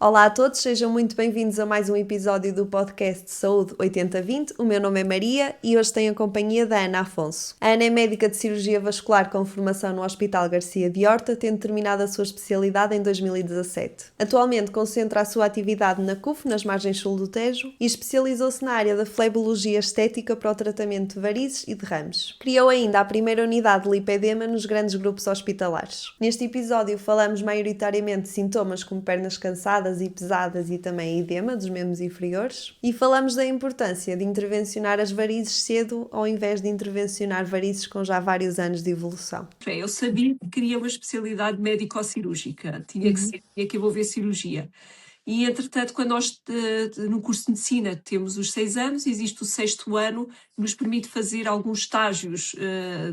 Olá a todos, sejam muito bem-vindos a mais um episódio do podcast Saúde 8020. O meu nome é Maria e hoje tenho a companhia da Ana Afonso. A Ana é médica de cirurgia vascular com formação no Hospital Garcia de Horta, tendo terminado a sua especialidade em 2017. Atualmente concentra a sua atividade na CUF, nas margens sul do Tejo, e especializou-se na área da flebologia estética para o tratamento de varizes e derrames. Criou ainda a primeira unidade de lipedema nos grandes grupos hospitalares. Neste episódio falamos maioritariamente de sintomas como pernas cansadas e pesadas e também edema dos membros inferiores, e falamos da importância de intervencionar as varizes cedo ao invés de intervencionar varizes com já vários anos de evolução. Eu sabia que queria uma especialidade médico-cirúrgica, tinha que envolver cirurgia. E, entretanto, quando nós, no curso de medicina, temos os 6 anos, existe o 6º ano, que nos permite fazer alguns estágios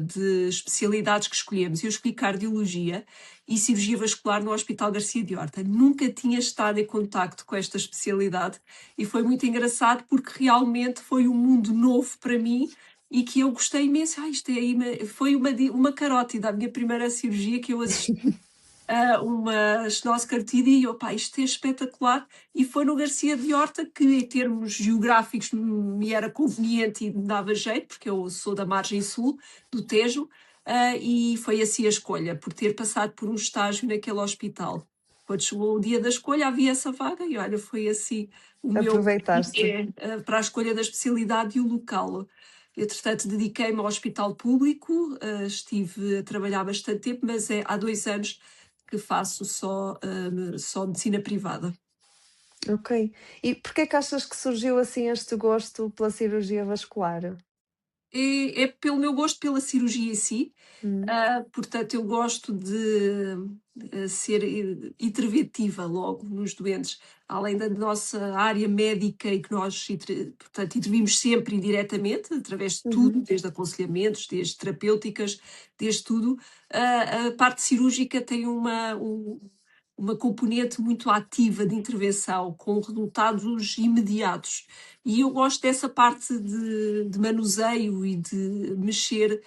de especialidades que escolhemos. Eu escolhi cardiologia e cirurgia vascular no Hospital Garcia de Horta. Nunca tinha estado em contacto com esta especialidade e foi muito engraçado porque realmente foi um mundo novo para mim e que eu gostei imenso. Foi uma carótida, a minha primeira cirurgia que eu assisti. Uma estenose carotídea e eu, isto é espetacular, e foi no Garcia de Horta que em termos geográficos me era conveniente e me dava jeito, porque eu sou da margem sul do Tejo, e foi assim a escolha, por ter passado por um estágio naquele hospital. Quando chegou o dia da escolha havia essa vaga e olha, foi assim o meu Aproveitaste. para a escolha da especialidade e o local. Entretanto, dediquei-me ao hospital público, estive a trabalhar bastante tempo, mas há 2 anos que faço só medicina privada. Ok. E porquê que achas que surgiu assim este gosto pela cirurgia vascular? É pelo meu gosto pela cirurgia em si, Hum. portanto eu gosto de ser interventiva logo nos doentes, além da nossa área médica e que nós, portanto, intervimos sempre indiretamente, através de tudo, desde aconselhamentos, desde terapêuticas, desde tudo. A parte cirúrgica tem uma componente muito ativa de intervenção, com resultados imediatos. E eu gosto dessa parte de manuseio e de mexer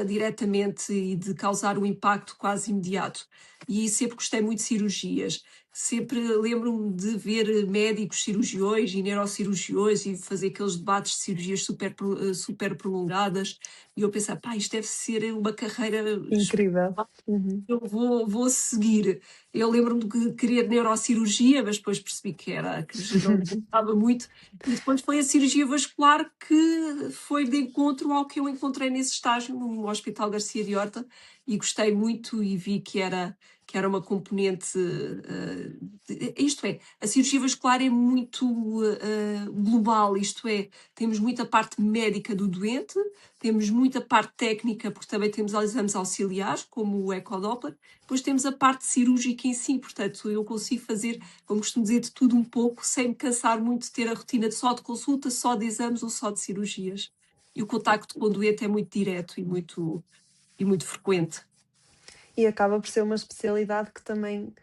diretamente e de causar um impacto quase imediato. E sempre gostei muito de cirurgias. Sempre lembro-me de ver médicos cirurgiões e neurocirurgiões e fazer aqueles debates de cirurgias super prolongadas. E eu pensava, isto deve ser uma carreira Incrível. eu vou seguir. Eu lembro-me de querer neurocirurgia, mas depois percebi que não gostava muito. E depois foi a cirurgia vascular que foi de encontro ao que eu encontrei nesse estágio no Hospital Garcia de Horta e gostei muito e vi que era uma componente. Isto é, a cirurgia vascular é muito global, isto é, temos muita parte médica do doente, temos muita parte técnica, porque também temos exames auxiliares, como o ecodoppler, depois temos a parte cirúrgica em si, portanto eu consigo fazer, como costumo dizer, de tudo um pouco, sem me cansar muito de ter a rotina só de consulta, só de exames ou só de cirurgias. E o contacto com o doente é muito direto e muito frequente. E acaba por ser uma especialidade que também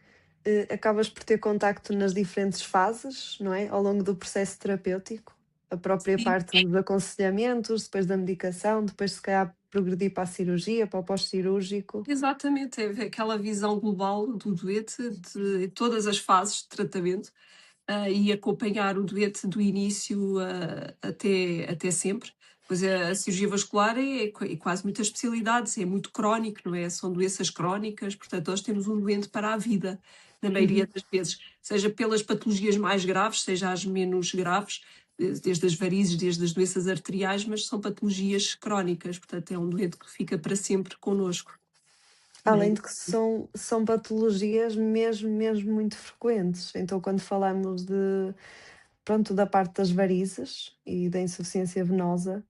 acabas por ter contacto nas diferentes fases, não é? Ao longo do processo terapêutico. A própria Sim. parte dos aconselhamentos, depois da medicação, depois se calhar progredir para a cirurgia, para o pós-cirúrgico. Exatamente, é aquela visão global do doente, de todas as fases de tratamento, e acompanhar o doente do início até sempre. Pois a cirurgia vascular é quase muitas especialidades, é muito crónico, não é? São doenças crónicas, portanto nós temos um doente para a vida, na maioria das vezes, seja pelas patologias mais graves, seja as menos graves, desde as varizes, desde as doenças arteriais, mas são patologias crónicas, portanto é um doente que fica para sempre connosco. Além de que são patologias mesmo muito frequentes. Então, quando falamos da parte das varizes e da insuficiência venosa,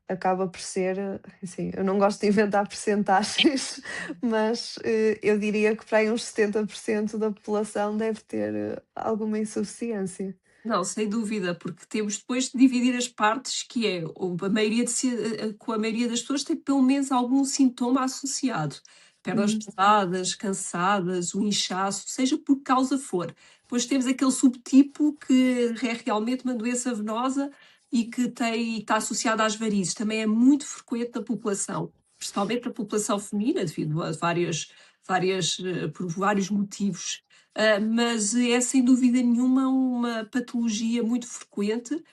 acaba por ser, assim, eu não gosto de inventar percentagens, mas eu diria que para aí uns 70% da população deve ter alguma insuficiência. Não, sem dúvida, porque temos depois de dividir as partes, que é a maioria com a maioria das pessoas tem pelo menos algum sintoma associado. Pernas pesadas, cansadas, o inchaço, seja por que causa for. Depois temos aquele subtipo que é realmente uma doença venosa e que está associada às varizes. Também é muito frequente na população, principalmente na população feminina, devido a por vários motivos mas é sem dúvida nenhuma uma patologia muito frequente.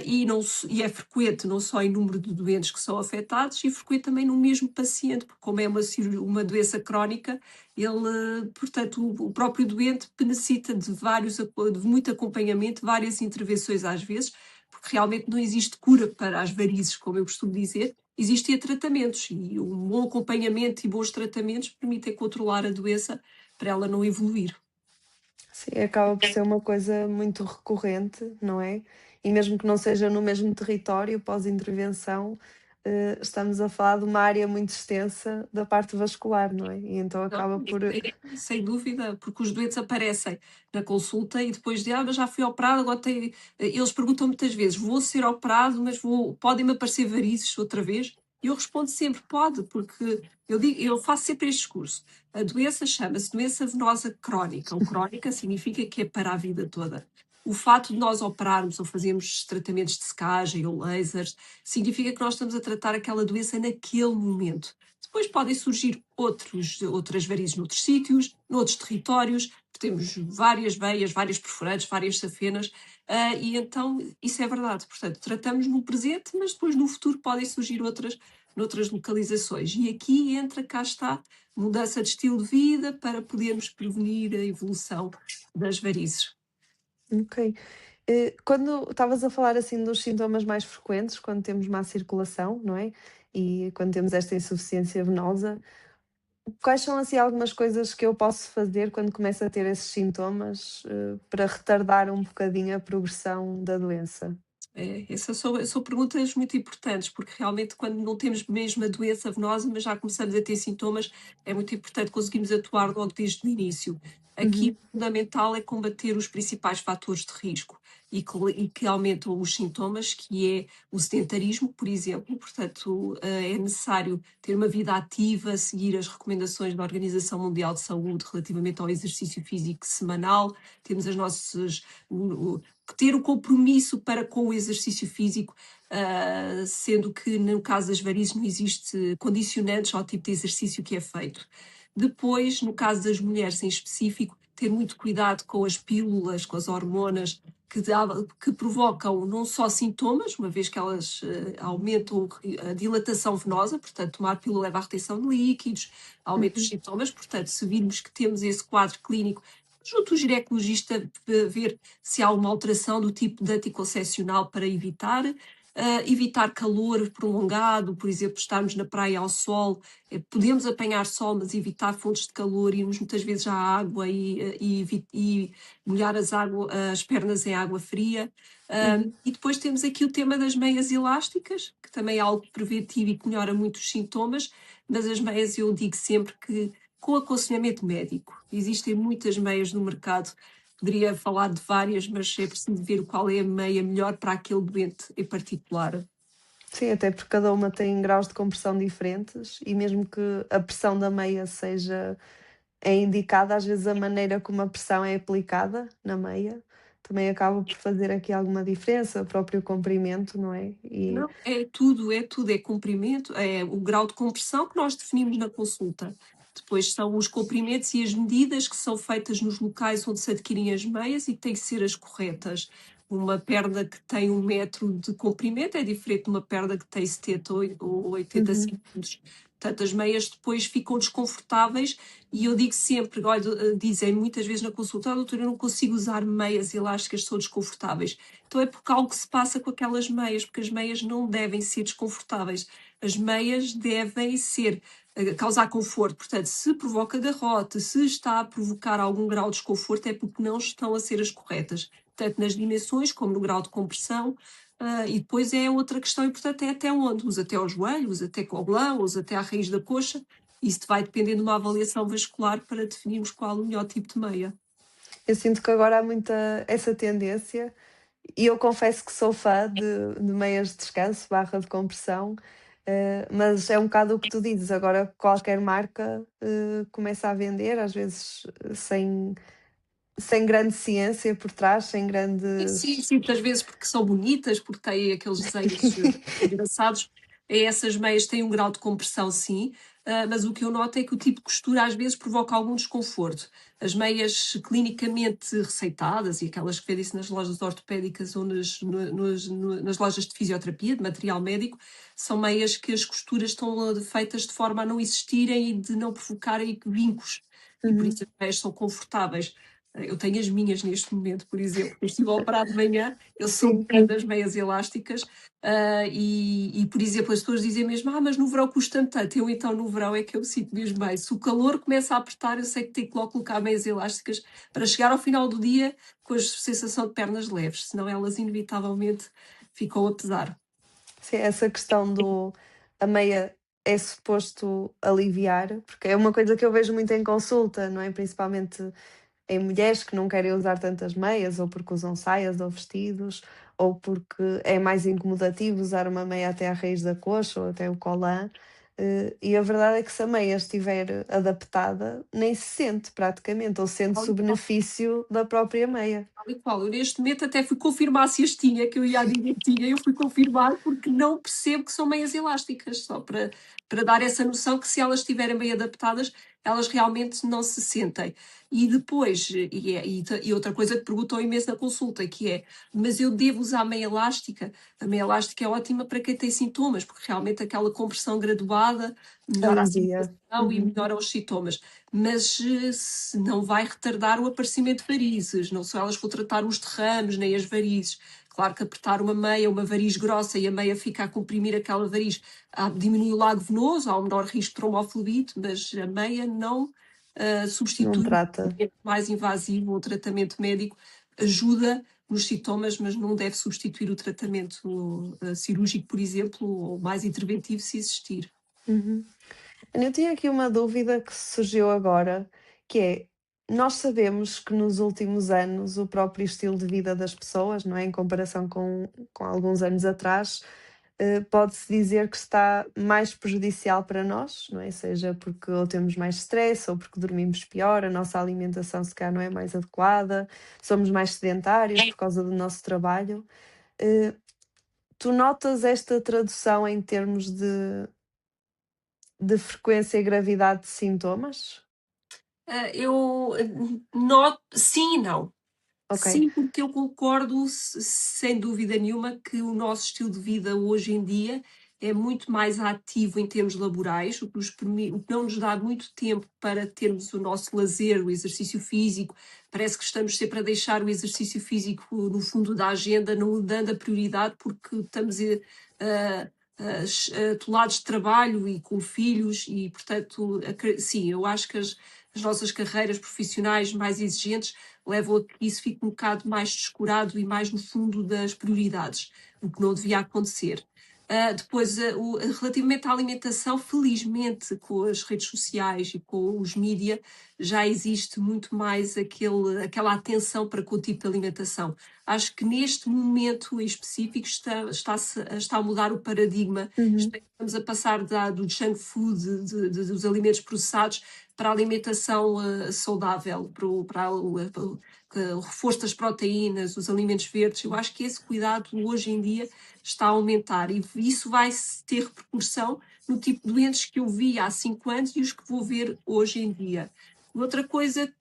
E é frequente não só em número de doentes que são afetados, e frequente também no mesmo paciente, porque como é uma doença crónica, portanto, o próprio doente necessita de muito acompanhamento, várias intervenções às vezes, porque realmente não existe cura para as varizes, como eu costumo dizer, existem tratamentos, e um bom acompanhamento e bons tratamentos permitem controlar a doença para ela não evoluir. Sim, acaba por ser uma coisa muito recorrente, não é? E mesmo que não seja no mesmo território, pós-intervenção, estamos a falar de uma área muito extensa da parte vascular, não é? E então Não, acaba por. sem dúvida, porque os doentes aparecem na consulta e depois de, mas já fui operado, agora tem. Eles perguntam muitas vezes, vou ser operado, mas podem-me aparecer varizes outra vez? E eu respondo sempre, pode, porque eu faço sempre este discurso. A doença chama-se doença venosa crónica. O crónica significa que é para a vida toda. O fato de nós operarmos ou fazermos tratamentos de secagem ou lasers, significa que nós estamos a tratar aquela doença naquele momento. Depois podem surgir outras varizes noutros sítios, noutros territórios, temos várias veias, várias perfurantes, várias safenas, e então isso é verdade. Portanto, tratamos no presente, mas depois no futuro podem surgir noutras localizações. E aqui entra, cá está, mudança de estilo de vida para podermos prevenir a evolução das varizes. Ok. Quando estavas a falar assim dos sintomas mais frequentes, quando temos má circulação, não é? E quando temos esta insuficiência venosa, quais são assim algumas coisas que eu posso fazer quando começo a ter esses sintomas, para retardar um bocadinho a progressão da doença? Essas são perguntas muito importantes, porque realmente quando não temos mesmo a doença venosa, mas já começamos a ter sintomas, é muito importante conseguirmos atuar logo desde o início. Aqui Uhum, o fundamental é combater os principais fatores de risco e que aumentam os sintomas, que é o sedentarismo, por exemplo. Portanto, é necessário ter uma vida ativa, seguir as recomendações da Organização Mundial de Saúde relativamente ao exercício físico semanal, temos as nossas ter o compromisso para com o exercício físico, sendo que no caso das varizes não existe condicionantes ao tipo de exercício que é feito. Depois, no caso das mulheres em específico, ter muito cuidado com as pílulas, com as hormonas, que provocam não só sintomas, uma vez que elas aumentam a dilatação venosa, portanto, tomar pílula leva à retenção de líquidos, aumenta os uhum. sintomas, portanto, se virmos que temos esse quadro clínico, junto ao ginecologista, ver se há uma alteração do tipo de anticoncepcional para evitar calor prolongado, por exemplo, estarmos na praia ao sol, podemos apanhar sol, mas evitar fontes de calor, irmos muitas vezes à água e molhar as pernas em água fria. Uhum. E depois temos aqui o tema das meias elásticas, que também é algo preventivo e que melhora muito os sintomas, mas as meias eu digo sempre que com aconselhamento médico. Existem muitas meias no mercado, poderia falar de várias, mas é preciso ver qual é a meia melhor para aquele doente em particular. Sim, até porque cada uma tem graus de compressão diferentes e mesmo que a pressão da meia seja indicada, às vezes a maneira como a pressão é aplicada na meia também acaba por fazer aqui alguma diferença, o próprio comprimento, não é? E Não, é tudo, é comprimento, é o grau de compressão que nós definimos na consulta. Depois são os comprimentos e as medidas que são feitas nos locais onde se adquirem as meias e têm que ser as corretas. Uma perna que tem 1 metro de comprimento é diferente de uma perna que tem 70 ou 80 uhum, centímetros. Portanto, as meias depois ficam desconfortáveis e eu digo sempre, olha, dizem muitas vezes na consulta, doutora, eu não consigo usar meias elásticas, são desconfortáveis. Então é porque algo se passa com aquelas meias, porque as meias não devem ser desconfortáveis. As meias devem ser causar conforto. Portanto, se provoca garrote, se está a provocar algum grau de desconforto, é porque não estão a ser as corretas, tanto nas dimensões como no grau de compressão. E depois é outra questão importante, é até onde? Usa até aos joelhos, até colã, usa até à raiz da coxa. Isso vai depender de uma avaliação vascular para definirmos qual o melhor tipo de meia. eu sinto que agora há muita essa tendência e eu confesso que sou fã de meias de descanso, barra de compressão, mas é um bocado o que tu dizes, agora qualquer marca, começa a vender, às vezes sem grande ciência por trás, sem Sim, grandes. sim, muitas vezes porque são bonitas, porque têm aqueles desenhos engraçados. Essas meias têm um grau de compressão, sim, mas o que eu noto é que o tipo de costura às vezes provoca algum desconforto. As meias clinicamente receitadas e aquelas que vê-se nas lojas ortopédicas ou nas lojas de fisioterapia, de material médico, são meias que as costuras estão feitas de forma a não existirem e de não provocarem vincos. E por isso as meias são confortáveis. Eu tenho as minhas neste momento, por exemplo. Eu estive a operar de manhã, eu sou Sim. fã das meias elásticas, por exemplo, as pessoas dizem mesmo, mas no verão custa tanto. Eu então no verão é que eu sinto mesmo bem. Se o calor começa a apertar, eu sei que tenho que logo colocar meias elásticas para chegar ao final do dia com a sensação de pernas leves, senão elas inevitavelmente ficam a pesar. Sim, essa questão do a meia é suposto aliviar, porque é uma coisa que eu vejo muito em consulta, não é? Principalmente em mulheres que não querem usar tantas meias, ou porque usam saias ou vestidos, ou porque é mais incomodativo usar uma meia até à raiz da coxa ou até o colã. E a verdade é que se a meia estiver adaptada, nem se sente praticamente, ou sente-se o benefício da própria meia. Tal e qual. Eu neste momento até fui confirmar se as tinha, que eu ia dizer que tinha, eu fui confirmar porque não percebo que são meias elásticas, só para dar essa noção que se elas estiverem bem adaptadas, elas realmente não se sentem. E depois, e outra coisa que perguntam imenso na consulta, que é, mas eu devo usar meia elástica? A meia elástica é ótima para quem tem sintomas, porque realmente aquela compressão graduada melhora a Alivia. circulação e melhora os sintomas, mas se não vai retardar o aparecimento de varizes, não são elas que vão tratar os derrames nem as varizes. Claro que apertar uma meia, uma variz grossa e a meia fica a comprimir aquela variz, diminui o lago venoso, há um menor risco de tromboflebite, mas a meia não Não substitui um trata. tratamento mais invasivo ou tratamento médico, ajuda nos sintomas, mas não deve substituir o tratamento cirúrgico, por exemplo, ou mais interventivo se existir. Uhum. Eu tinha aqui uma dúvida que surgiu agora, que é, nós sabemos que nos últimos anos o próprio estilo de vida das pessoas, não é, em comparação com alguns anos atrás, pode-se dizer que está mais prejudicial para nós, não é? Seja porque ou temos mais stress ou porque dormimos pior, a nossa alimentação se calhar não é mais adequada, somos mais sedentários por causa do nosso trabalho. Eh, Tu notas esta tradução em termos de frequência e gravidade de sintomas? Eu noto, sim e não. Ok. Sim, porque eu concordo, sem dúvida nenhuma, que o nosso estilo de vida hoje em dia é muito mais ativo em termos laborais, o que não nos dá muito tempo para termos o nosso lazer, o exercício físico. Parece que estamos sempre a deixar o exercício físico no fundo da agenda, não dando a prioridade, porque estamos atolados de trabalho e com filhos, e, portanto, sim, eu acho que as nossas carreiras profissionais mais exigentes levam a que isso fique um bocado mais descurado e mais no fundo das prioridades, o que não devia acontecer. Depois, relativamente à alimentação, felizmente com as redes sociais e com os mídia, já existe muito mais aquela atenção para com o tipo de alimentação. Acho que neste momento em específico está a mudar o paradigma. Uhum. Estamos a passar do junk food, dos alimentos processados, para a alimentação saudável, o reforço das proteínas, os alimentos verdes. Eu acho que esse cuidado hoje em dia está a aumentar e isso vai ter repercussão no tipo de doentes que eu vi há 5 anos e os que vou ver hoje em dia. Outra coisa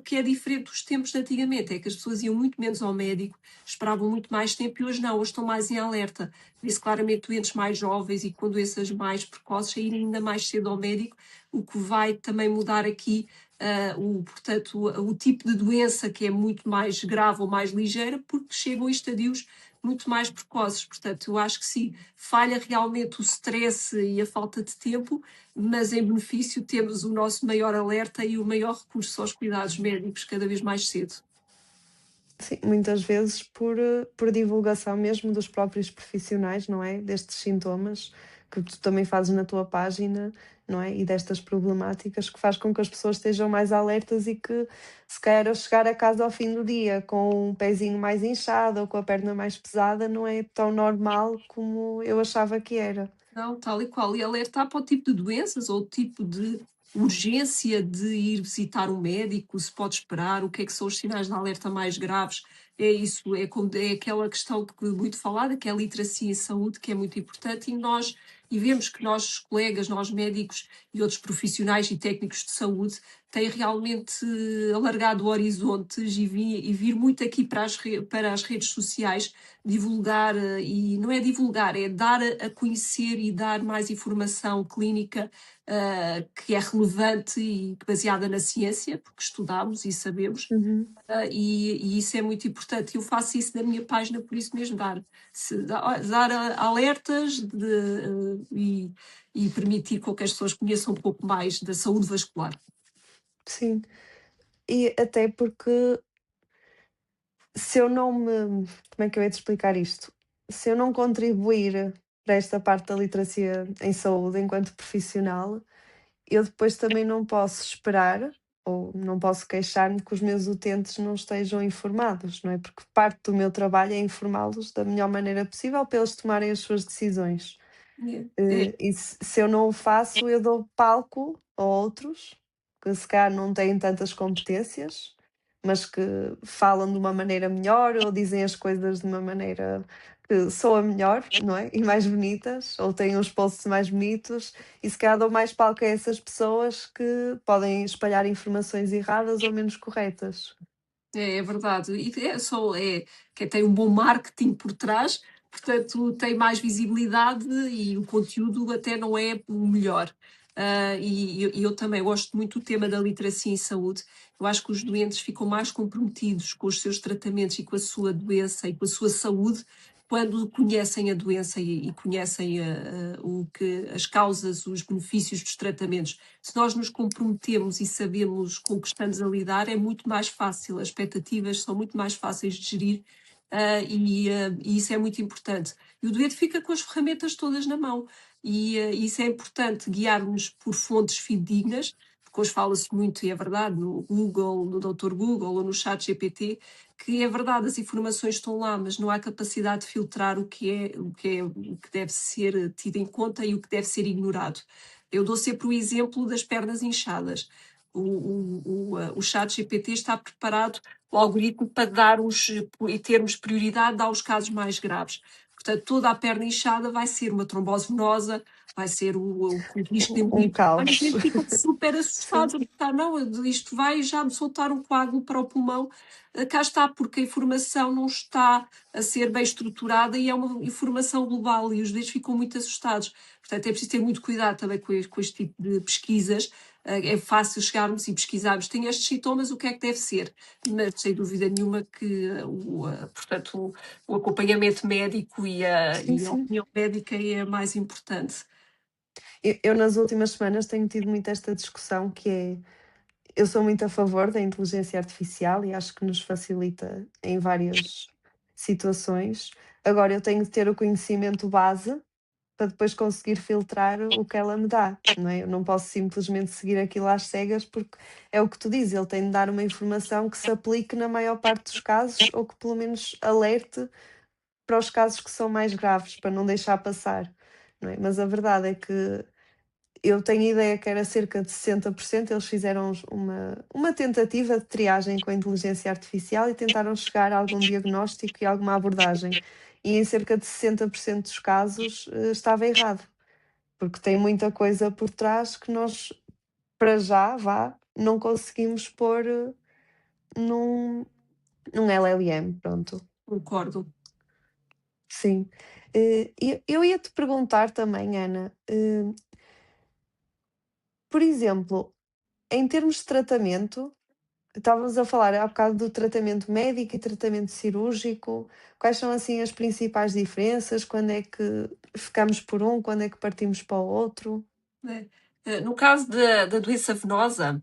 que é diferente dos tempos de antigamente é que as pessoas iam muito menos ao médico, esperavam muito mais tempo e hoje não, hoje estão mais em alerta. Vê-se claramente doentes mais jovens e com doenças mais precoces a irem ainda mais cedo ao médico, o que vai também mudar aqui portanto, o tipo de doença que é muito mais grave ou mais ligeira, porque chegam a estadios muito mais precoces. Portanto, eu acho que sim, falha realmente o stress e a falta de tempo, mas em benefício temos o nosso maior alerta e o maior recurso aos cuidados médicos cada vez mais cedo. Sim, muitas vezes por divulgação mesmo dos próprios profissionais, não é? Destes sintomas que tu também fazes na tua página, não é? E destas problemáticas que faz com que as pessoas estejam mais alertas e que, se calhar, ao chegar a casa ao fim do dia com um pezinho mais inchado ou com a perna mais pesada, não é tão normal como eu achava que era. Não, tal e qual. E alertar para o tipo de doenças ou o tipo de urgência de ir visitar um médico, se pode esperar, o que é que são os sinais de alerta mais graves. É isso, é aquela questão que muito falada, que é a literacia em saúde, que é muito importante, e vemos que nós, colegas, nós médicos e outros profissionais e técnicos de saúde, têm realmente alargado horizontes e vir muito aqui para as redes sociais divulgar, e não é divulgar, é dar a conhecer e dar mais informação clínica que é relevante e baseada na ciência, porque estudamos e sabemos, Uhum. e isso é muito importante. Eu faço isso na minha página, por isso mesmo, dar alertas e permitir com que as pessoas conheçam um pouco mais da saúde vascular. Sim. E até porque se eu não me como é que eu hei de explicar isto? Se eu não contribuir para esta parte da literacia em saúde enquanto profissional, eu depois também não posso esperar ou não posso queixar-me que os meus utentes não estejam informados, não é? Porque parte do meu trabalho é informá-los da melhor maneira possível para eles tomarem as suas decisões. É, E se eu não o faço, eu dou palco a outros que se calhar não têm tantas competências, mas que falam de uma maneira melhor ou dizem as coisas de uma maneira que soa melhor, não é? E mais bonitas, ou têm uns posts mais bonitos, e se calhar dou mais palco a essas pessoas que podem espalhar informações erradas ou menos corretas. É verdade. E que tem um bom marketing por trás, portanto, tem mais visibilidade e o conteúdo até não é o melhor. E eu também gosto muito do tema da literacia em saúde. Eu acho que os doentes ficam mais comprometidos com os seus tratamentos e com a sua doença e com a sua saúde quando conhecem a doença e conhecem as causas, os benefícios dos tratamentos. Se nós nos comprometemos e sabemos com o que estamos a lidar, é muito mais fácil, as expectativas são muito mais fáceis de gerir, e isso é muito importante. E o doente fica com as ferramentas todas na mão, e isso é importante, guiar-nos por fontes fidedignas, porque hoje fala-se muito, e é verdade, no Google, no Dr. Google ou no chat GPT, que é verdade, as informações estão lá, mas não há capacidade de filtrar o que deve ser tido em conta e o que deve ser ignorado. Eu dou sempre o exemplo das pernas inchadas. O chat GPT está preparado, o algoritmo, para e termos prioridade, dá os casos mais graves. Portanto, toda a perna inchada vai ser uma trombose venosa, vai ser o risco de Um embolismo. A caos. gente fica super Sim, assustado, tá, não, isto vai já me soltar um coágulo para o pulmão. Cá está, porque a informação não está a ser bem estruturada e é uma informação global e os doentes ficam muito assustados. Portanto, é preciso ter muito cuidado também com este tipo de pesquisas. É fácil chegarmos e pesquisarmos, tem estes sintomas, o que é que deve ser? Mas sem dúvida nenhuma que portanto, o acompanhamento médico sim, e a sim. opinião médica é mais importante. Eu nas últimas semanas tenho tido muito esta discussão que é, eu sou muito a favor da inteligência artificial e acho que nos facilita em várias situações. Agora eu tenho de ter o conhecimento base para depois conseguir filtrar o que ela me dá, não é? Eu não posso simplesmente seguir aquilo às cegas, porque é o que tu dizes, ele tem de dar uma informação que se aplique na maior parte dos casos ou que pelo menos alerte para os casos que são mais graves, para não deixar passar, não é? Mas a verdade é que eu tenho a ideia que era cerca de 60%, eles fizeram uma tentativa de triagem com a inteligência artificial e tentaram chegar a algum diagnóstico e alguma abordagem. E em cerca de 60% dos casos, estava errado, porque tem muita coisa por trás que nós, para já, não conseguimos pôr, num LLM, pronto. Concordo. Sim. Eu ia-te perguntar também, Ana, por exemplo, em termos de tratamento, estávamos a falar há bocado do tratamento médico e tratamento cirúrgico. Quais são, assim, as principais diferenças? Quando é que ficamos por um, quando é que partimos para o outro? Né? No caso da doença venosa,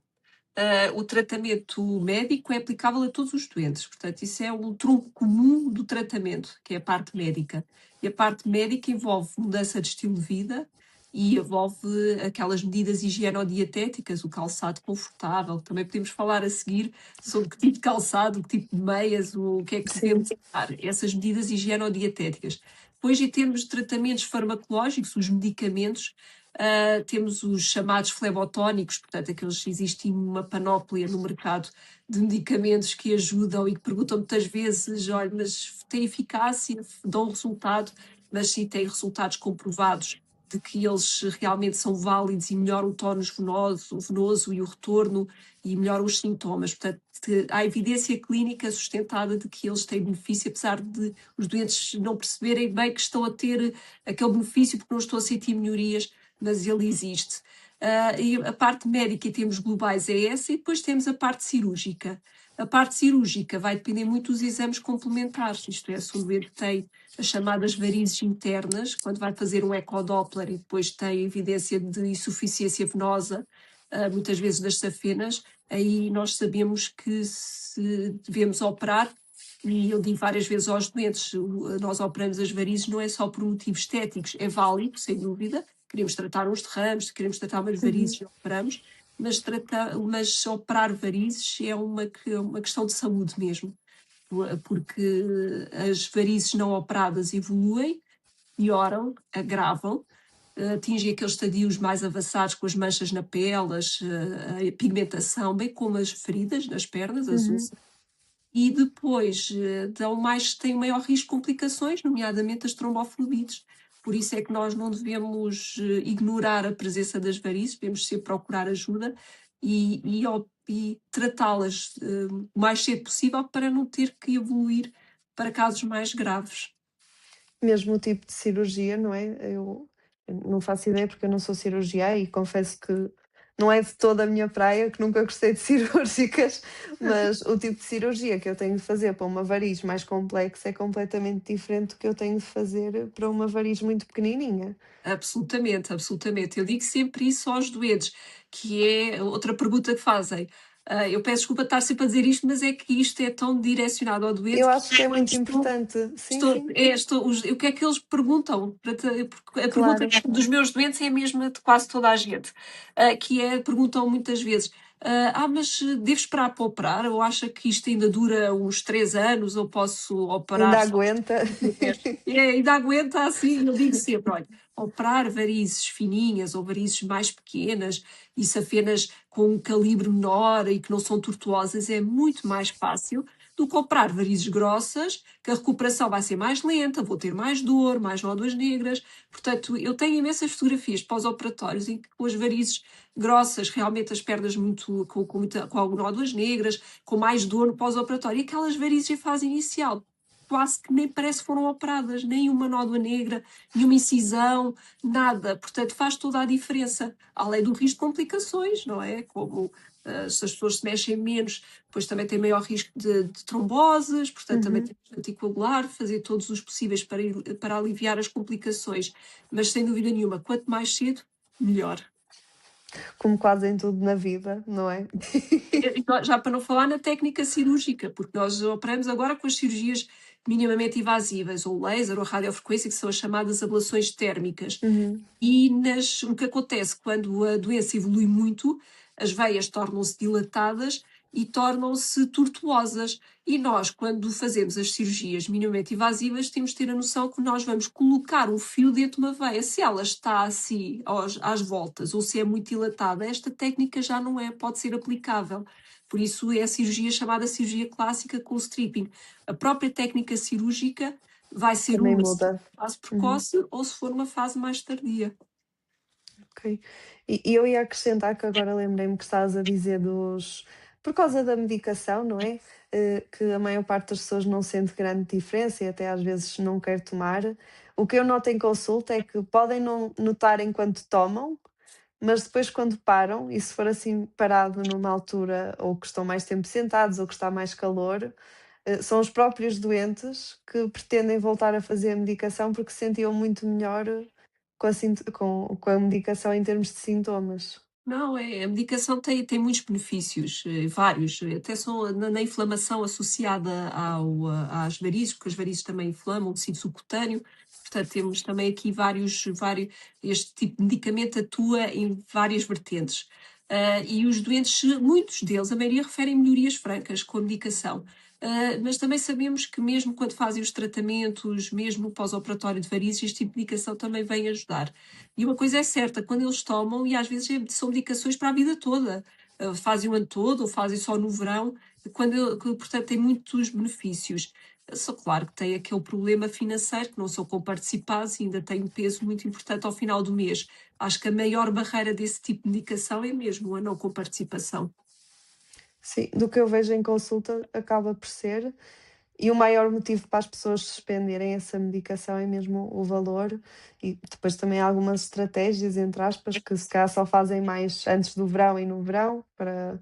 o tratamento médico é aplicável a todos os doentes. Portanto, isso é um tronco comum do tratamento, que é a parte médica. E a parte médica envolve mudança de estilo de vida e envolve aquelas medidas higienodietéticas, o calçado confortável. Também podemos falar a seguir sobre que tipo de calçado, que tipo de meias, o que é que Sim, devemos usar. Essas medidas higienodietéticas. Depois, em termos de tratamentos farmacológicos, os medicamentos, temos os chamados flebotónicos, portanto, aqueles, existem uma panóplia no mercado de medicamentos que ajudam e que perguntam muitas vezes: olha, mas tem eficácia, dão resultado, mas sim têm resultados comprovados de que eles realmente são válidos e melhoram o tónus venoso e o retorno e melhoram os sintomas. Portanto, há evidência clínica sustentada de que eles têm benefício, apesar de os doentes não perceberem bem que estão a ter aquele benefício porque não estão a sentir melhorias, mas ele existe. E a parte médica em termos globais é essa, e depois temos a parte cirúrgica. A parte cirúrgica vai depender muito dos exames complementares, isto é, se o doente tem as chamadas varizes internas, quando vai fazer um ecodoppler e depois tem evidência de insuficiência venosa, muitas vezes das safenas, aí nós sabemos que se devemos operar, e eu digo várias vezes aos doentes, nós operamos as varizes não é só por motivos estéticos, é válido, sem dúvida, queremos tratar uns derrames, queremos tratar umas varizes e operamos, mas operar varizes é uma questão de saúde mesmo, porque as varizes não operadas evoluem, pioram, agravam, atingem aqueles estadios mais avançados com as manchas na pele, a pigmentação, bem como as feridas nas pernas, as úlceras, e depois têm maior risco de complicações, nomeadamente as tromboflubites. Por isso é que nós não devemos ignorar a presença das varizes, devemos sempre procurar ajuda e tratá-las o mais cedo possível para não ter que evoluir para casos mais graves. Mesmo o tipo de cirurgia, não é? Eu não faço ideia porque eu não sou cirurgiã e confesso que não é de toda a minha praia, que nunca gostei de cirúrgicas, mas o tipo de cirurgia que eu tenho de fazer para uma variz mais complexa é completamente diferente do que eu tenho de fazer para uma variz muito pequenininha. Absolutamente, absolutamente. Eu digo sempre isso aos doentes, que é outra pergunta que fazem. Eu peço desculpa estar sempre a dizer isto, mas é que isto é tão direcionado ao doente Eu que acho que é muito importante. Sim, sim, o que é que eles perguntam? Porque a pergunta claro. dos meus doentes é a mesma de quase toda a gente, que é, perguntam muitas vezes, mas devo esperar para operar? Ou acha que isto ainda dura uns 3 anos, ou posso operar Ainda só aguenta. daqui a 10? Ainda aguenta assim, eu digo sempre, olha, operar varizes fininhas ou varizes mais pequenas e safenas com um calibre menor e que não são tortuosas é muito mais fácil do que operar varizes grossas, que a recuperação vai ser mais lenta, vou ter mais dor, mais nódoas negras. Portanto, eu tenho imensas fotografias pós-operatórios em que com as varizes grossas, realmente as pernas muito, com nódoas negras, com mais dor no pós-operatório, e aquelas varizes em fase inicial, quase que nem parece que foram operadas, nem uma nódoa negra, nenhuma incisão, nada. Portanto, faz toda a diferença, além do risco de complicações, não é? Como se as pessoas se mexem menos, depois também tem maior risco de tromboses, portanto também tem que anticoagular, fazer todos os possíveis para aliviar as complicações. Mas sem dúvida nenhuma, quanto mais cedo, melhor. Como quase em tudo na vida, não é? Já para não falar na técnica cirúrgica, porque nós operamos agora com as cirurgias minimamente invasivas, ou laser ou radiofrequência, que são as chamadas ablações térmicas. E o que acontece quando a doença evolui muito, as veias tornam-se dilatadas e tornam-se tortuosas. E nós, quando fazemos as cirurgias minimamente invasivas, temos de ter a noção que nós vamos colocar um fio dentro de uma veia. Se ela está assim, às voltas, ou se é muito dilatada, esta técnica já não pode ser aplicável. Por isso é a cirurgia chamada cirurgia clássica com stripping. A própria técnica cirúrgica vai ser Também uma se for muda. uma fase precoce ou se for uma fase mais tardia. Ok. E eu ia acrescentar que agora lembrei-me que estavas a dizer por causa da medicação, não é? Que a maior parte das pessoas não sente grande diferença e até às vezes não quer tomar. O que eu noto em consulta é que podem não notar enquanto tomam, mas depois quando param, e se for assim parado numa altura ou que estão mais tempo sentados ou que está mais calor, são os próprios doentes que pretendem voltar a fazer a medicação porque se sentiam muito melhor com a medicação em termos de sintomas. Não, a medicação tem muitos benefícios, vários, até são na inflamação associada às varizes, porque as varizes também inflamam o tecido subcutâneo, portanto temos também aqui este tipo de medicamento atua em várias vertentes. E os doentes, muitos deles, a maioria referem melhorias francas com a medicação. Mas também sabemos que mesmo quando fazem os tratamentos, mesmo no pós-operatório de varizes, este tipo de medicação também vem ajudar. E uma coisa é certa, quando eles tomam, e às vezes são medicações para a vida toda, fazem o ano todo ou fazem só no verão, portanto tem muitos benefícios. Só claro que tem aquele problema financeiro, que não são comparticipados e ainda tem um peso muito importante ao final do mês. Acho que a maior barreira desse tipo de medicação é mesmo a não comparticipação. Sim, do que eu vejo em consulta acaba por ser. E o maior motivo para as pessoas suspenderem essa medicação é mesmo o valor e depois também há algumas estratégias, entre aspas, que se calhar só fazem mais antes do verão e no verão para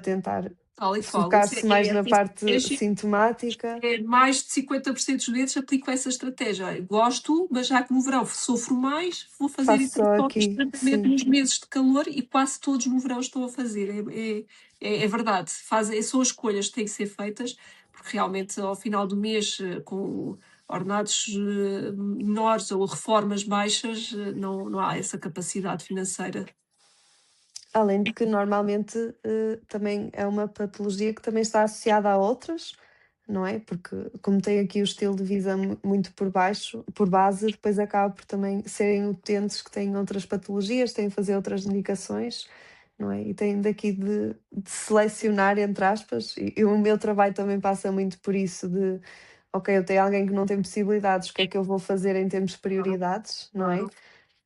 tentar Tal e qual. Isso focar-se mais na é parte estratégia. sintomática. Mais de 50% dos doentes aplicam essa estratégia. Olha, gosto, mas já que no verão sofro mais, vou fazer Faço só então este aqui, tratamento sim. nos meses de calor e quase todos no verão estão a fazer. É verdade. São as escolhas que têm que ser feitas, porque realmente ao final do mês, com ordenados menores ou reformas baixas, não há essa capacidade financeira. Além de que normalmente também é uma patologia que também está associada a outras, não é? Porque como tem aqui o estilo de vida muito por baixo, por base, depois acaba por também serem utentes que têm outras patologias, têm de fazer outras medicações, não é? E têm daqui de selecionar, entre aspas, e o meu trabalho também passa muito por isso de, ok, eu tenho alguém que não tem possibilidades, o que é que eu vou fazer em termos de prioridades, não é?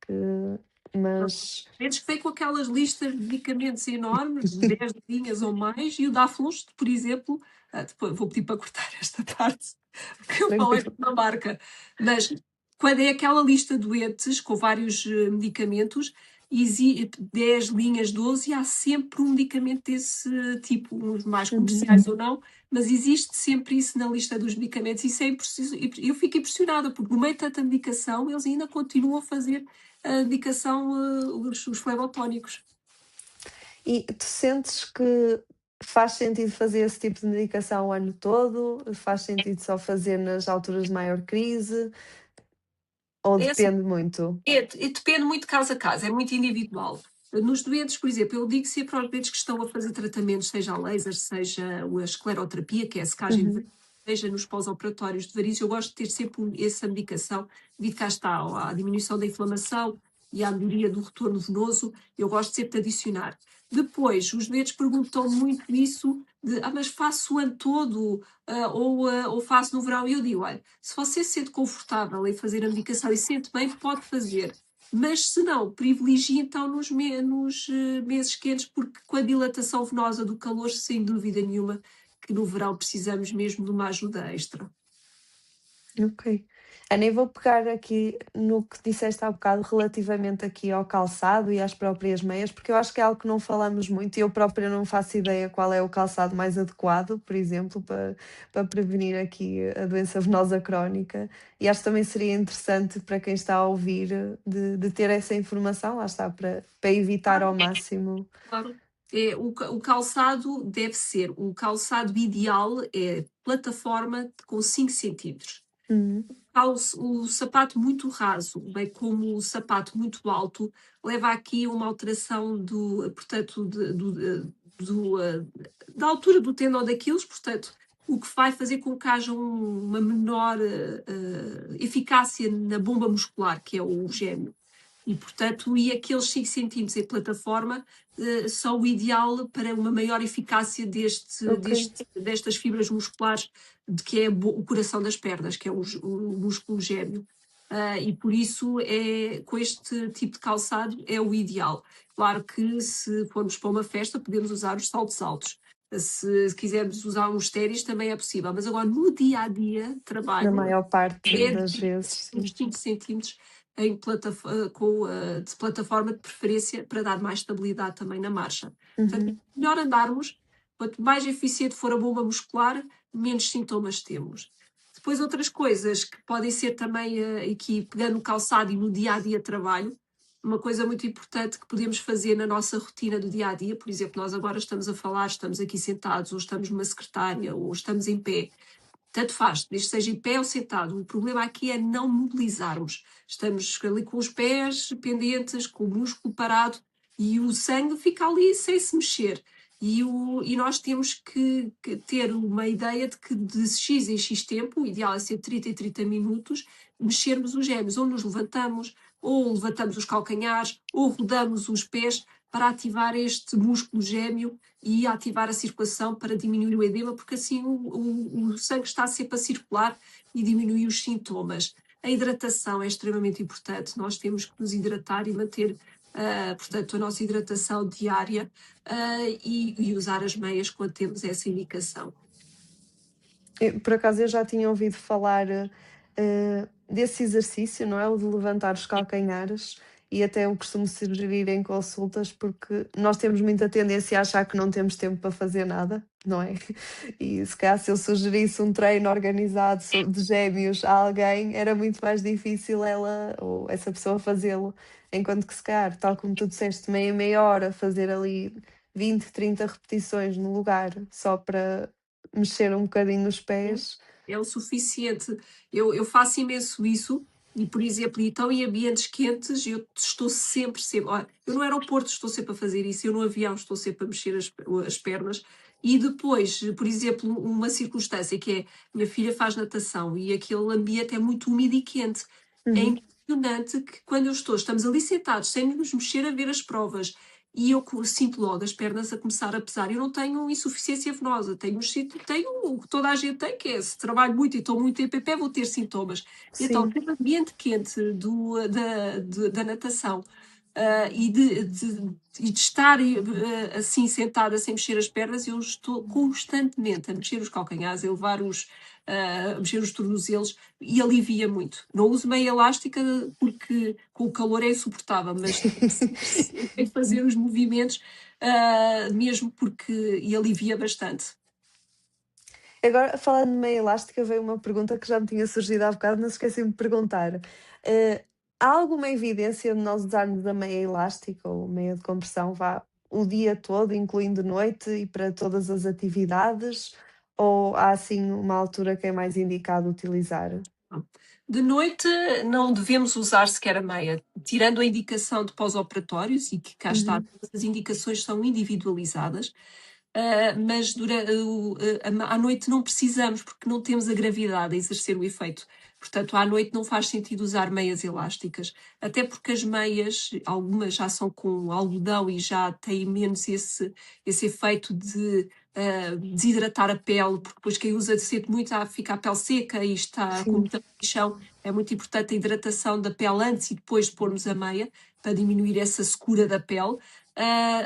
Claro. Mas Eles que vêm com aquelas listas de medicamentos enormes, de 10 linhas ou mais, e o Daflus, por exemplo, depois vou pedir para cortar esta parte, porque eu falei com tranquilo. uma marca, mas quando é aquela lista de doentes com vários medicamentos, 10 linhas, 12, e há sempre um medicamento desse tipo, uns mais comerciais ou não, mas existe sempre isso na lista dos medicamentos. Isso é impreciso. Eu fico impressionada, porque no meio de tanta medicação, eles ainda continuam a fazer a medicação, os flebotónicos. E tu sentes que faz sentido fazer esse tipo de medicação o ano todo? Faz sentido só fazer nas alturas de maior crise? Ou É assim, depende muito? depende muito de caso a caso, é muito individual. Nos doentes, por exemplo, eu digo sempre aos doentes que estão a fazer tratamentos, seja a laser, seja a escleroterapia, que é a secagem de Uhum. varizes, seja nos pós-operatórios de varizes, eu gosto de ter sempre essa medicação, devido cá está à diminuição da inflamação e à melhoria do retorno venoso, eu gosto sempre de adicionar. Depois, os doentes perguntam muito isso de, mas faço o ano todo, ou faço no verão, e eu digo, olha, se você se sente confortável em fazer a medicação e sente bem, pode fazer. Mas se não, privilegie então nos meses quentes, porque com a dilatação venosa do calor, sem dúvida nenhuma, que no verão precisamos mesmo de uma ajuda extra. Ok. Ana, eu vou pegar aqui no que disseste há bocado relativamente aqui ao calçado e às próprias meias, porque eu acho que é algo que não falamos muito e eu própria não faço ideia qual é o calçado mais adequado, por exemplo, para prevenir aqui a doença venosa crónica. E acho que também seria interessante para quem está a ouvir de ter essa informação, lá está, para evitar ao máximo. Claro. O calçado deve ser, o calçado ideal é plataforma com 5 centímetros. Uhum. O sapato muito raso, bem como o sapato muito alto, leva aqui uma alteração portanto, da altura do tendão daqueles, portanto, o que vai fazer com que haja uma menor eficácia na bomba muscular, que é o gêmeo. E, portanto, aqueles 5 centímetros em plataforma são o ideal para uma maior eficácia Ok. destas fibras musculares, de que é o coração das pernas, que é o músculo gêmeo. E por isso, com este tipo de calçado, é o ideal. Claro que se formos para uma festa, podemos usar os saltos altos. Se quisermos usar uns ténis, também é possível. Mas agora, no dia a dia, Na trabalho, maior parte é das vezes, sim. uns 5 centímetros de plataforma de preferência para dar mais estabilidade também na marcha. Portanto, Uhum. melhor andarmos, quanto mais eficiente for a bomba muscular, menos sintomas temos. Depois outras coisas que podem ser também aqui, pegando o calçado e no dia-a-dia de trabalho, uma coisa muito importante que podemos fazer na nossa rotina do dia-a-dia, por exemplo, nós agora estamos a falar, estamos aqui sentados, ou estamos numa secretária, ou estamos em pé, tanto faz, desde que seja em pé ou sentado. O problema aqui é não mobilizarmos. Estamos ali com os pés pendentes, com o músculo parado e o sangue fica ali sem se mexer. E nós temos que ter uma ideia de que de X em X tempo, o ideal é ser 30 e 30 minutos, mexermos os gêmeos, ou nos levantamos, ou levantamos os calcanhares, ou rodamos os pés para ativar este músculo gêmeo e ativar a circulação para diminuir o edema, porque assim o sangue está sempre a circular e diminui os sintomas. A hidratação é extremamente importante, nós temos que nos hidratar e manter, portanto, a nossa hidratação diária, e usar as meias quando temos essa indicação. Por acaso eu já tinha ouvido falar desse exercício, não é? O de levantar os calcanhares, e até eu costumo sugerir em consultas, porque nós temos muita tendência a achar que não temos tempo para fazer nada, não é? E se calhar se eu sugerisse um treino organizado de gêmeos a alguém, era muito mais difícil ela ou essa pessoa fazê-lo. Enquanto que se calhar, tal como tu disseste, meia hora, fazer ali 20, 30 repetições no lugar, só para mexer um bocadinho os pés. É o suficiente. Eu faço imenso isso e, por exemplo, então em ambientes quentes eu estou sempre, olha, eu no aeroporto estou sempre a fazer isso, eu no avião estou sempre a mexer as pernas. E depois, por exemplo, uma circunstância que é, minha filha faz natação e aquele ambiente é muito úmido e quente. É Uhum. impressionante que quando estamos ali sentados, sem nos mexer a ver as provas, e eu sinto logo as pernas a começar a pesar. Eu não tenho insuficiência venosa, tenho o que toda a gente tem, que é se trabalho muito e estou muito tempo em pé, vou ter sintomas. Então, Sim, ter ambiente quente da natação, e de estar assim sentada sem mexer as pernas, eu estou constantemente a mexer os calcanhares, a mexer os tornozelos e alivia muito. Não uso meia elástica porque com o calor é insuportável, mas sempre fazer os movimentos, mesmo porque e alivia bastante. agora falando de meia elástica, veio uma pergunta que já me tinha surgido há bocado, mas esqueci-me de perguntar. Eh, Há alguma evidência de nós usarmos a meia elástica ou meia de compressão, vá, o dia todo, incluindo noite e para todas as atividades? Ou há assim uma altura que é mais indicado utilizar? De noite não devemos usar sequer a meia, tirando a indicação de pós-operatórios, e que cá está, Uhum, todas as indicações são individualizadas, mas à noite não precisamos, porque não temos a gravidade a exercer o efeito. Portanto, à noite não faz sentido usar meias elásticas, até porque as meias, algumas já são com algodão e já têm menos esse efeito de desidratar a pele, porque depois quem usa sente muito, fica a pele seca e está com sim, muita paixão. É muito importante a hidratação da pele antes e depois de pormos a meia, para diminuir essa secura da pele.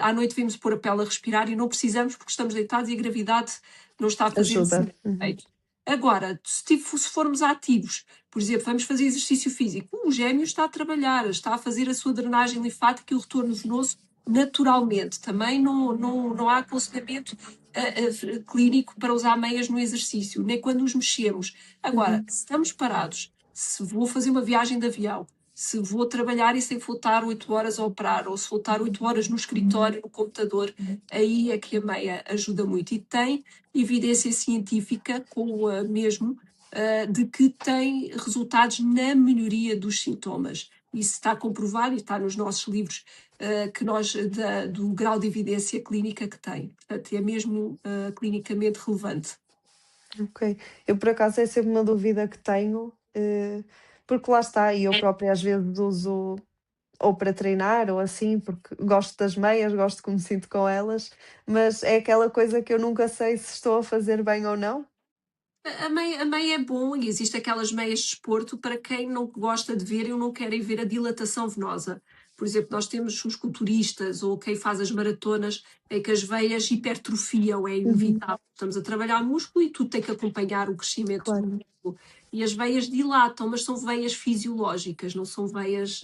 À noite devemos pôr a pele a respirar e não precisamos, porque estamos deitados e a gravidade não está a fazer esse ajuda. Uhum, efeito. Agora, se formos ativos, por exemplo, vamos fazer exercício físico, o gêmeo está a trabalhar, está a fazer a sua drenagem linfática e o retorno venoso naturalmente. Também não há aconselhamento clínico para usar meias no exercício, nem quando nos mexemos. Agora, uhum, se estamos parados, se vou fazer uma viagem de avião, se vou trabalhar e sem faltar 8 horas a operar, ou se faltar 8 horas no escritório, no computador, aí é que a meia ajuda muito. E tem evidência científica, com mesmo, de que tem resultados na melhoria dos sintomas. Isso está comprovado e está nos nossos livros, do grau de evidência clínica que tem. Portanto, é mesmo clinicamente relevante. ok. Eu por acaso é sempre uma dúvida que tenho, porque lá está, e eu própria às vezes uso ou para treinar ou assim, porque gosto das meias, gosto de como me sinto com elas, mas é aquela coisa que eu nunca sei se estou a fazer bem ou não. A meia é bom e existe aquelas meias de desporto para quem não gosta de ver e não querem ver a dilatação venosa. Por exemplo, nós temos os culturistas ou quem faz as maratonas em que as veias hipertrofiam, é Uhum, inevitável. Estamos a trabalhar músculo e tudo tem que acompanhar o crescimento do claro. músculo. E as veias dilatam, mas são veias fisiológicas, não são veias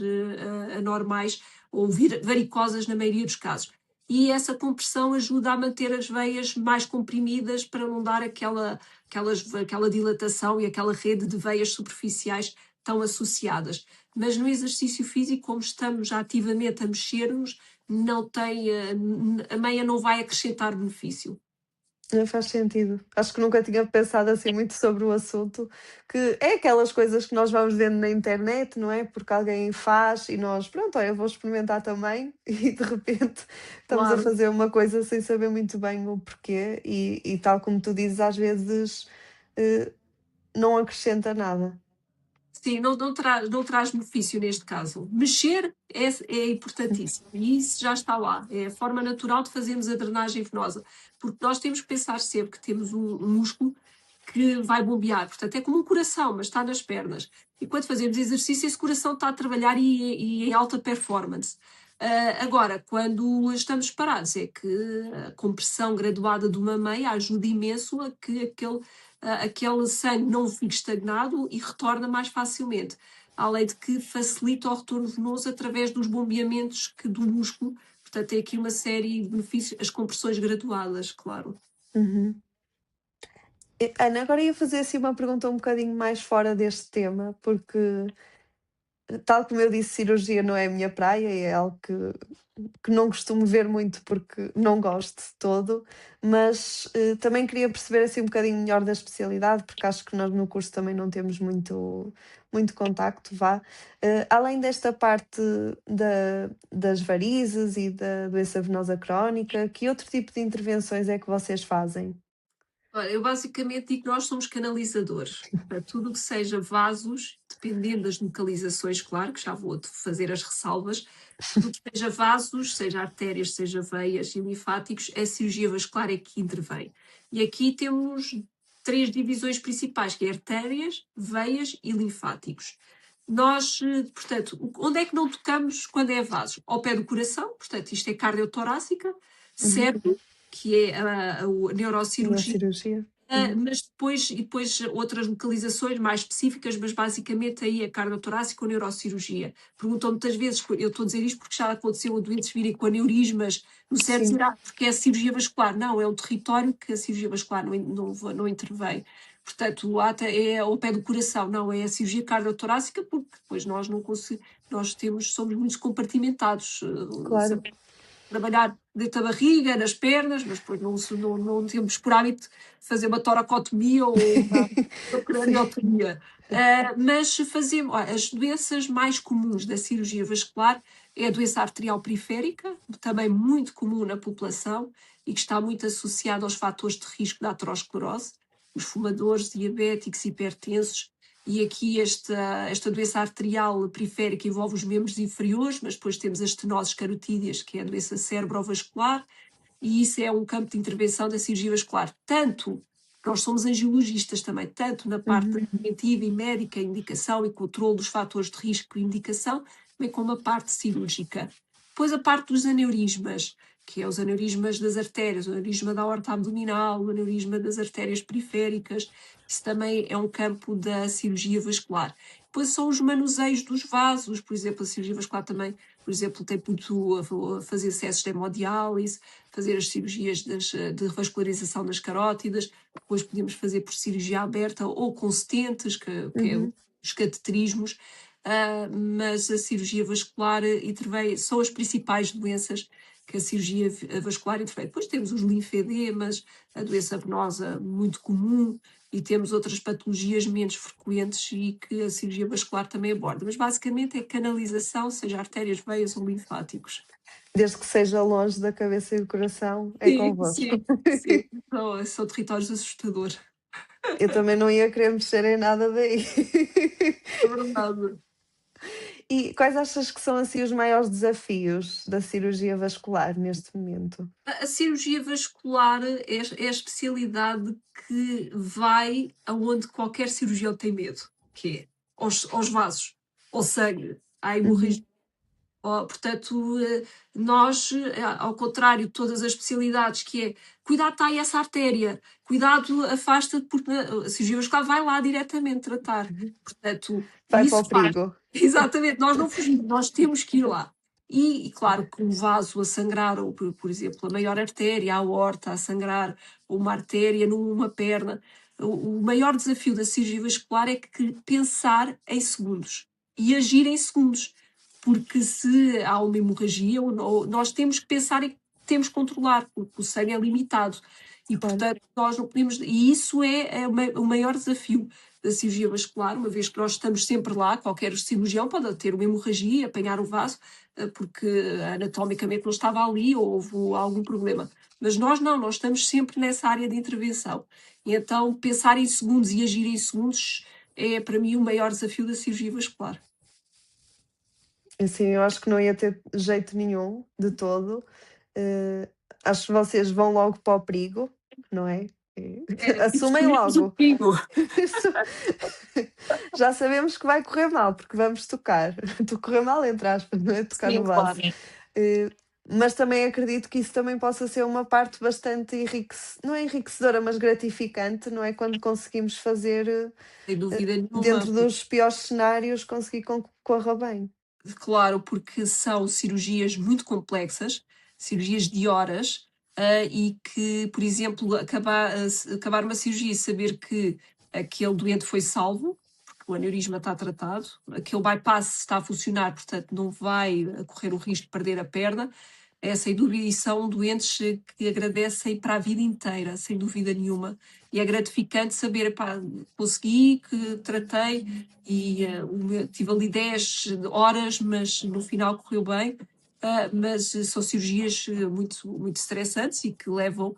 anormais ou varicosas na maioria dos casos. E essa compressão ajuda a manter as veias mais comprimidas para não dar aquela dilatação e aquela rede de veias superficiais tão associadas. Mas no exercício físico, como estamos ativamente a mexer-nos, não tem, a meia não vai acrescentar benefício. Faz sentido. Acho que nunca tinha pensado assim muito sobre o assunto, que é aquelas coisas que nós vamos vendo na internet, não é? Porque alguém faz e nós, pronto, olha, eu vou experimentar também, e de repente estamos a Claro. fazer uma coisa sem saber muito bem o porquê, e tal como tu dizes, às vezes não acrescenta nada. Sim, não traz benefício neste caso. Mexer é importantíssimo e isso já está lá. É a forma natural de fazermos a drenagem venosa. Porque nós temos que pensar sempre que temos um músculo que vai bombear. Portanto, é como um coração, mas está nas pernas. E quando fazemos exercício, esse coração está a trabalhar e em alta performance. Agora, quando estamos parados, é que a compressão graduada de uma meia ajuda imenso a que aquele sangue não fique estagnado e retorna mais facilmente. Além de que facilita o retorno venoso através dos bombeamentos do músculo. Portanto, tem aqui uma série de benefícios, as compressões graduadas, claro. Uhum. Ana, agora ia fazer assim uma pergunta um bocadinho mais fora deste tema, porque, tal como eu disse, cirurgia não é a minha praia, é algo que não costumo ver muito porque não gosto de todo, mas também queria perceber assim um bocadinho melhor da especialidade, porque acho que nós no curso também não temos muito contacto, vá. Além desta parte das varizes e da doença venosa crónica, que outro tipo de intervenções é que vocês fazem? Olha, eu basicamente digo que nós somos canalizadores. Para tudo o que seja vasos, dependendo das localizações, claro, que já vou fazer as ressalvas, tudo o que seja vasos, seja artérias, seja veias e linfáticos, a cirurgia vascular é que intervém. E aqui temos 3 divisões principais, que é artérias, veias e linfáticos. Nós, portanto, onde é que não tocamos quando é vasos? Ao pé do coração, portanto, isto é cardiotorácica, Uhum. cérebro, que é a neurocirurgia, Cirurgia? Uhum. mas depois outras localizações mais específicas, mas basicamente aí é cardiotorácica ou neurocirurgia. Perguntam muitas vezes, eu estou a dizer isto porque já aconteceu a doentes virem com aneurismas no cérebro, Sim, porque é a cirurgia vascular. Não, é um território que a cirurgia vascular não intervém. Portanto, é ao pé do coração, não é a cirurgia cardiotorácica, porque depois nós não conseguimos, somos muito compartimentados. claro. Trabalhar dentro da barriga, nas pernas, mas depois não temos por hábito fazer uma toracotomia ou uma Sim. craniotomia. Mas fazemos, as doenças mais comuns da cirurgia vascular é a doença arterial periférica, também muito comum na população e que está muito associada aos fatores de risco da aterosclerose, os fumadores, diabéticos, hipertensos, e aqui esta doença arterial periférica envolve os membros inferiores, mas depois temos as estenoses carotídeas, que é a doença cerebrovascular, e isso é um campo de intervenção da cirurgia vascular. Tanto, nós somos angiologistas também, tanto na parte Uhum. preventiva e médica, indicação e controle dos fatores de risco e indicação, bem como a parte cirúrgica. Depois a parte dos aneurismas, que é os aneurismas das artérias, o aneurisma da aorta abdominal, o aneurisma das artérias periféricas, isso também é um campo da cirurgia vascular. Depois são os manuseios dos vasos, por exemplo, a cirurgia vascular também, por exemplo, tem muito a fazer acessos de hemodiálise, fazer as cirurgias de revascularização das carótidas, depois podemos fazer por cirurgia aberta ou com stents, que é Uhum. os cateterismos, mas a cirurgia vascular intervém, são as principais doenças que a cirurgia vascular intervém. Depois temos os linfedemas, a doença venosa muito comum, e temos outras patologias menos frequentes e que a cirurgia vascular também aborda. Mas basicamente é canalização, seja artérias, veias ou linfáticos. Desde que seja longe da cabeça e do coração, é Sim, convosco. sim, sim. São territórios assustadores. Eu também não ia querer mexer em nada daí. É verdade. E quais achas que são assim os maiores desafios da cirurgia vascular neste momento? A cirurgia vascular é a especialidade que vai aonde qualquer cirurgião tem medo, que é aos vasos, ao sangue, à hemorragia. Uhum. Portanto, nós, ao contrário de todas as especialidades, que é cuidado, está aí essa artéria, cuidado, afasta, porque a cirurgia vascular vai lá diretamente tratar. Uhum. Portanto, Vai para isso o faz. perigo. Exatamente, nós não fugimos, nós temos que ir lá. E claro que um vaso a sangrar, ou por exemplo, a maior artéria, a aorta a sangrar, ou uma artéria numa perna, o maior desafio da cirurgia vascular é que pensar em segundos e agir em segundos, porque se há uma hemorragia, nós temos que pensar e temos que controlar, porque o sangue é limitado. E, Claro. portanto, nós não podemos. E isso é o maior desafio da cirurgia vascular, uma vez que nós estamos sempre lá, qualquer cirurgião pode ter uma hemorragia, apanhar o vaso, porque anatomicamente não estava ali ou houve algum problema. Mas nós não, nós estamos sempre nessa área de intervenção. E então, pensar em segundos e agir em segundos é para mim o maior desafio da cirurgia vascular. Assim, eu acho que não ia ter jeito nenhum, de todo. Acho que vocês vão logo para o perigo, não é? Assumem Escolhemos o logo. perigo. Isso- Já sabemos que vai correr mal, porque vamos tocar. Tu correr mal, entre aspas, não é? Tocar Sim, no vaso. claro. Eh, mas também acredito que isso também possa ser uma parte bastante não é enriquecedora, mas gratificante, não é? Quando conseguimos fazer, Sem dúvida nenhuma. dentro dos piores cenários, conseguir que corra bem. Claro, porque são cirurgias muito complexas, cirurgias de horas, e que, por exemplo, acabar uma cirurgia e saber que aquele doente foi salvo, porque o aneurisma está tratado, aquele bypass está a funcionar, portanto não vai correr o risco de perder a perna, é sem dúvida, e são doentes que agradecem para a vida inteira, sem dúvida nenhuma. E é gratificante saber, pá, consegui, que tratei, e tive ali 10 horas, mas no final correu bem. Mas são cirurgias muito, muito estressantes e que levam,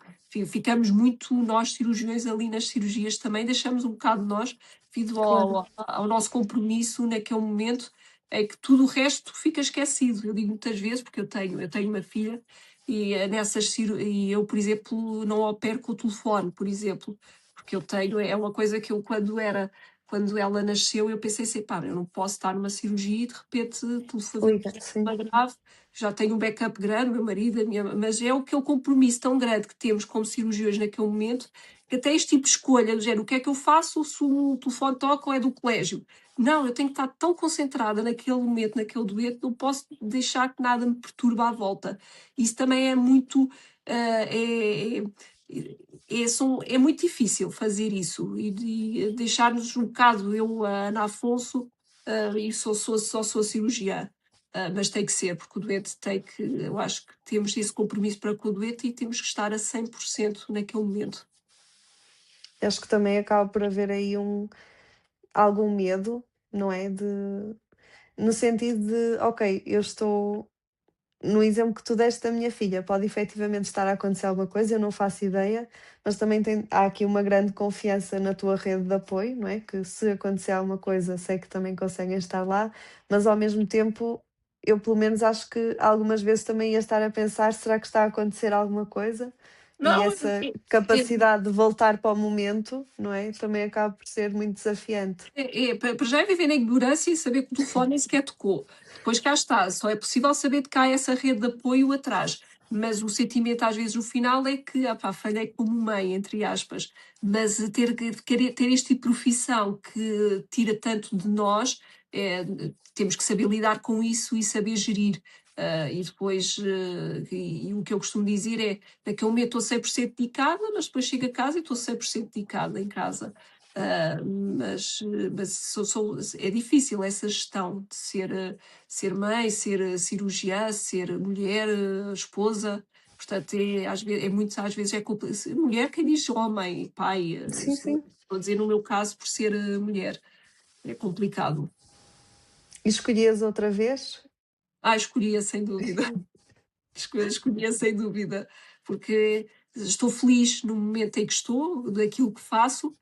ficamos muito, nós cirurgiões ali nas cirurgias também, deixamos um bocado de nós, devido Claro. ao nosso compromisso naquele momento, é que tudo o resto fica esquecido. Eu digo muitas vezes, porque eu tenho uma filha, e e eu, por exemplo, não opero com o telefone, por exemplo, porque é uma coisa que eu, quando ela nasceu, eu pensei assim, pá, eu não posso estar numa cirurgia e de repente telefonar Liga, sim. uma grave, já tenho um backup grande, meu marido, mas é aquele compromisso tão grande que temos como cirurgiões naquele momento, que até este tipo de escolha, do género, o que é que eu faço se o telefone toca ou é do colégio? Não, eu tenho que estar tão concentrada naquele momento, naquele doente, não posso deixar que nada me perturbe à volta. Isso também é muito. É muito difícil fazer isso e deixar-nos um bocado, eu, a Ana Afonso, e só sou cirurgiã, mas tem que ser, porque o doente eu acho que temos esse compromisso para com o doente e temos que estar a 100% naquele momento. Acho que também acaba por haver aí algum medo, não é? No sentido de, ok, eu estou. No exemplo que tu deste da minha filha, pode efetivamente estar a acontecer alguma coisa, eu não faço ideia, mas também há aqui uma grande confiança na tua rede de apoio, não é? Que se acontecer alguma coisa, sei que também conseguem estar lá, mas ao mesmo tempo, eu pelo menos acho que algumas vezes também ia estar a pensar, será que está a acontecer alguma coisa? E Não, essa capacidade de voltar para o momento, não é? Também acaba por ser muito desafiante. para já é viver na ignorância e saber que o telefone nem sequer tocou. Depois cá está, só é possível saber de cá essa rede de apoio atrás. Mas o sentimento, às vezes, no final é que, falhei como mãe, entre aspas. Mas ter este tipo de profissão que tira tanto de nós, é, temos que saber lidar com isso e saber gerir. E depois, e o que eu costumo dizer é, naquele momento estou 100% dedicada, mas depois chego a casa e estou 100% dedicada em casa. Mas é difícil essa gestão de ser mãe, ser cirurgiã, ser mulher, esposa. Portanto, às vezes mulher quem diz homem, pai. Sim, Estou sim. a dizer no meu caso por ser mulher. É complicado. E escolhias outra vez? Escolhia sem dúvida. Escolhia sem dúvida, porque estou feliz no momento em que estou, daquilo que faço,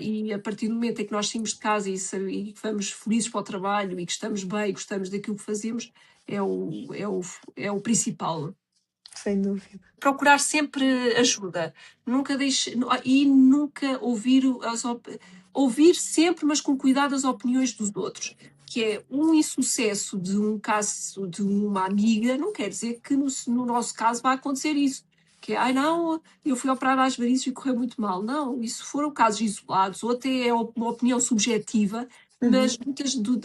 e a partir do momento em que nós saímos de casa e que vamos felizes para o trabalho e que estamos bem, gostamos daquilo que fazemos, é o principal. Sem dúvida. Procurar sempre ajuda, nunca ouvir sempre, mas com cuidado, as opiniões dos outros. Que é um insucesso de um caso de uma amiga, não quer dizer que no nosso caso vai acontecer isso. Que é, ai não, eu fui operar às varizes e correu muito mal. Não, isso foram casos isolados, ou até é uma opinião subjetiva, Uhum. mas muitas do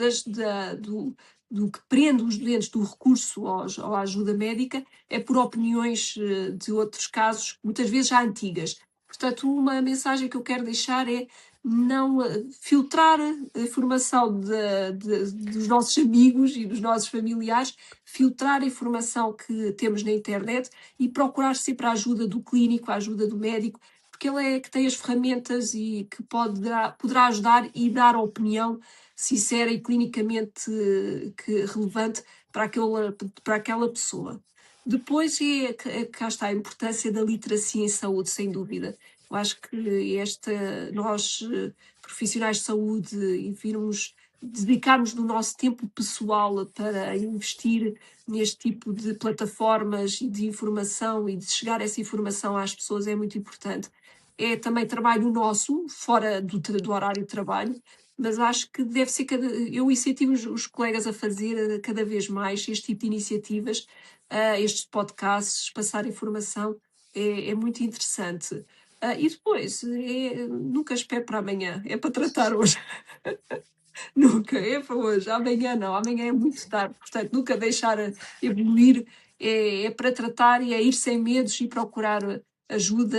que prende os doentes do recurso à ajuda médica é por opiniões de outros casos, muitas vezes já antigas. Portanto, uma mensagem que eu quero deixar é não filtrar a informação dos nossos amigos e dos nossos familiares, filtrar a informação que temos na internet e procurar sempre a ajuda do clínico, a ajuda do médico, porque ele é que tem as ferramentas e que poderá ajudar e dar opinião sincera e clinicamente relevante para aquela pessoa. Depois cá está a importância da literacia em saúde, sem dúvida. Eu acho que nós, profissionais de saúde e dedicarmos do nosso tempo pessoal para investir neste tipo de plataformas e de informação e de chegar essa informação às pessoas é muito importante. É também trabalho nosso, fora do horário de trabalho, mas acho que deve ser eu incentivo os colegas a fazer cada vez mais este tipo de iniciativas, estes podcasts, passar informação, é muito interessante. E depois, nunca espero para amanhã, é para tratar hoje. Nunca, é para hoje, amanhã não, amanhã é muito tarde, portanto, nunca deixar evoluir, é para tratar e é ir sem medos e procurar ajuda,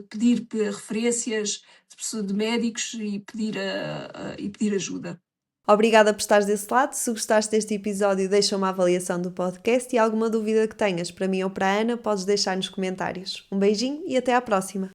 pedir referências de médicos e pedir ajuda. Obrigada por estares desse lado. Se gostaste deste episódio, deixa uma avaliação do podcast e alguma dúvida que tenhas para mim ou para a Ana, podes deixar nos comentários. Um beijinho e até à próxima!